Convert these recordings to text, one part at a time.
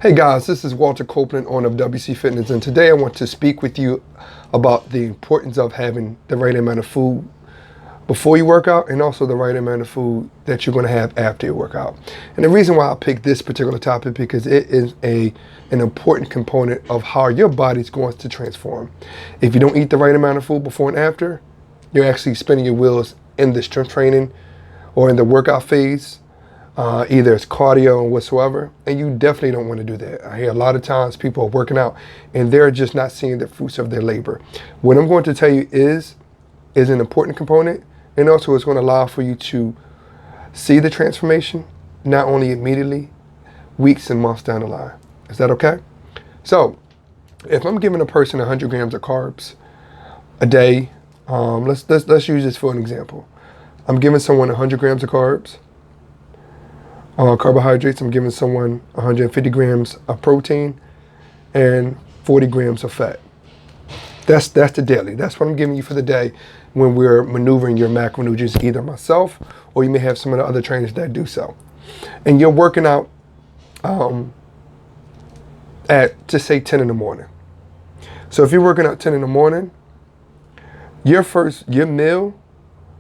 Hey guys, this is Walter Copeland, owner of WC Fitness, and today I want to speak with you about the importance of having the right amount of food before you work out and also the right amount of food that you're going to have after your workout. And the reason why I picked this particular topic because it is an important component of how your body's going to transform. If you don't eat the right amount of food before and after, you're actually spinning your wheels in the strength training or in the workout phase. Either it's cardio or whatsoever, and you definitely don't want to do that. I hear a lot of times people are working out and they're just not seeing the fruits of their labor. What I'm going to tell you is an important component, and also it's going to allow for you to see the transformation, not only immediately, weeks and months down the line. Is that okay? So, if I'm giving a person 100 grams of carbs a day, let's use this for an example. I'm giving someone 100 grams of carbs. Carbohydrates, I'm giving someone 150 grams of protein and 40 grams of fat. That's the daily. That's what I'm giving you for the day when we're maneuvering your macronutrients, either myself or you may have some of the other trainers that do so. And you're working out at, just say, 10 in the morning. So if you're working out 10 in the morning, your meal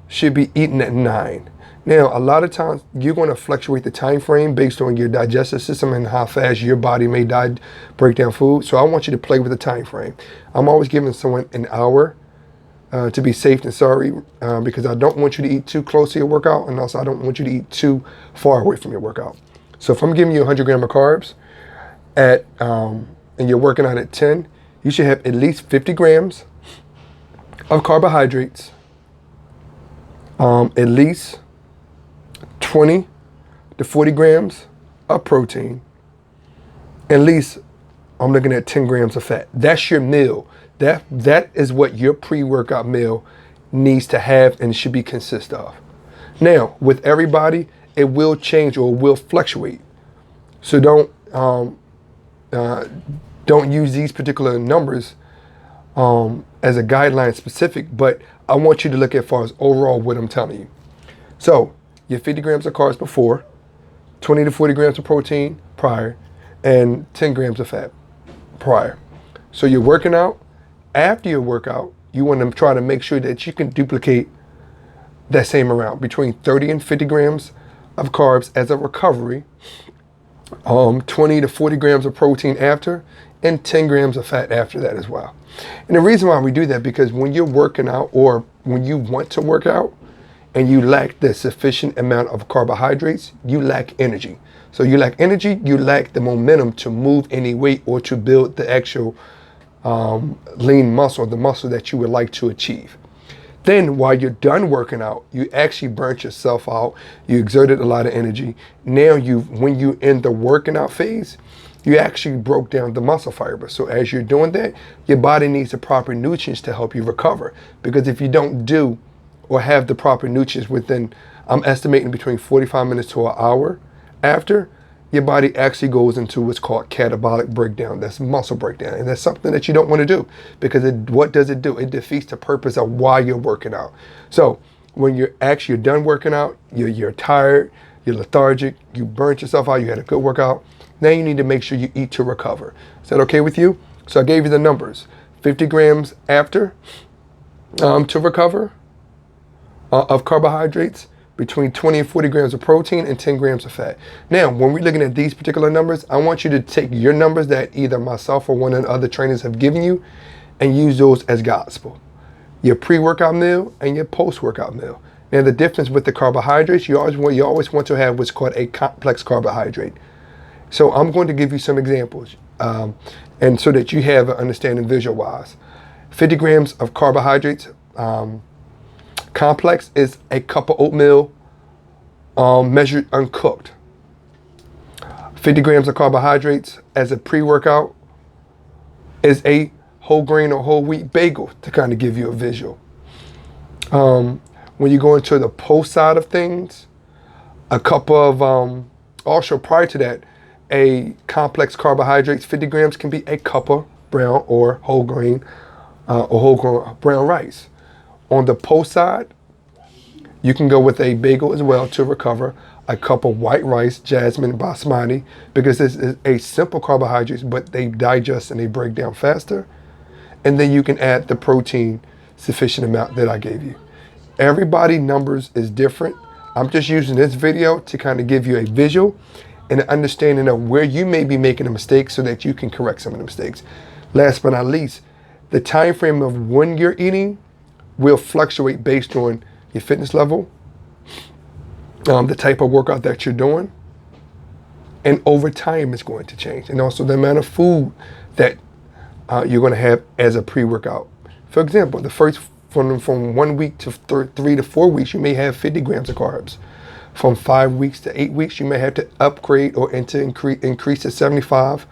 should be eaten at 9. Now, a lot of times you're going to fluctuate the time frame based on your digestive system and how fast your body may break down food. So I want you to play with the time frame. I'm always giving someone an hour to be safe and sorry because I don't want you to eat too close to your workout, and also I don't want you to eat too far away from your workout. So if I'm giving you 100 grams of carbs and you're working out at 10, you should have at least 50 grams of carbohydrates, at least 20 to 40 grams of protein, at least I'm looking at 10 grams of fat. That's your meal. That is what your pre-workout meal needs to have and should be consist of. Now, with everybody, it will change or will fluctuate. So don't use these particular numbers as a guideline specific, but I want you to look at as far as overall what I'm telling you. So, your 50 grams of carbs before, 20 to 40 grams of protein prior, and 10 grams of fat prior. So you're working out. After your workout, you want to try to make sure that you can duplicate that same amount, between 30 and 50 grams of carbs as a recovery, 20 to 40 grams of protein after, and 10 grams of fat after that as well. And the reason why we do that, because when you're working out or when you want to work out, and you lack the sufficient amount of carbohydrates, you lack energy. So you lack energy, you lack the momentum to move any weight or to build the actual lean muscle, the muscle that you would like to achieve. Then while you're done working out, you actually burnt yourself out, you exerted a lot of energy. Now when you're in the working out phase, you actually broke down the muscle fiber. So as you're doing that, your body needs the proper nutrients to help you recover. Because if you don't do or have the proper nutrients within, I'm estimating between 45 minutes to an hour after, your body actually goes into what's called catabolic breakdown. That's muscle breakdown. And that's something that you don't want to do because what does it do? It defeats the purpose of why you're working out. So when you're done working out, you're tired, you're lethargic, you burnt yourself out, you had a good workout. Now you need to make sure you eat to recover. Is that okay with you? So I gave you the numbers. 50 grams after to recover of carbohydrates, between 20 and 40 grams of protein, and 10 grams of fat. Now, when we're looking at these particular numbers, I want you to take your numbers that either myself or one of the other trainers have given you and use those as gospel. Your pre-workout meal and your post-workout meal. Now, the difference with the carbohydrates, you always want to have what's called a complex carbohydrate. So I'm going to give you some examples, and so that you have an understanding visual-wise. 50 grams of carbohydrates, complex is a cup of oatmeal measured uncooked. 50 grams of carbohydrates as a pre-workout is a whole grain or whole wheat bagel, to kind of give you a visual. When you go into the post side of things, a cup of, also prior to that, a complex carbohydrates, 50 grams can be a cup of brown or whole grain brown rice. On the post side, you can go with a bagel as well to recover. a cup of white rice, jasmine, basmati, because this is a simple carbohydrates, but they digest and they break down faster. And then you can add the protein sufficient amount that I gave you. Everybody numbers is different. I'm just using this video to kind of give you a visual and an understanding of where you may be making a mistake so that you can correct some of the mistakes. Last but not least, the time frame of when you're eating will fluctuate based on your fitness level, the type of workout that you're doing, and over time it's going to change. And also the amount of food that you're going to have as a pre-workout. For example, the first from 1 week to 3 to 4 weeks, you may have 50 grams of carbs. From 5 weeks to 8 weeks, you may have to upgrade or increase to 75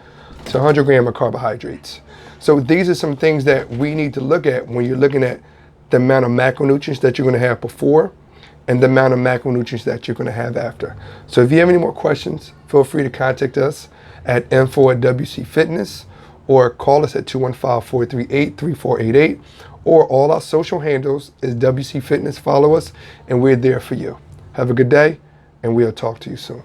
to 100 grams of carbohydrates. So these are some things that we need to look at when you're looking at the amount of macronutrients that you're going to have before and the amount of macronutrients that you're going to have after. So if you have any more questions, feel free to contact us at info@WC Fitness or call us at 215-438-3488, or all our social handles is WC Fitness. Follow us and we're there for you. Have a good day and we'll talk to you soon.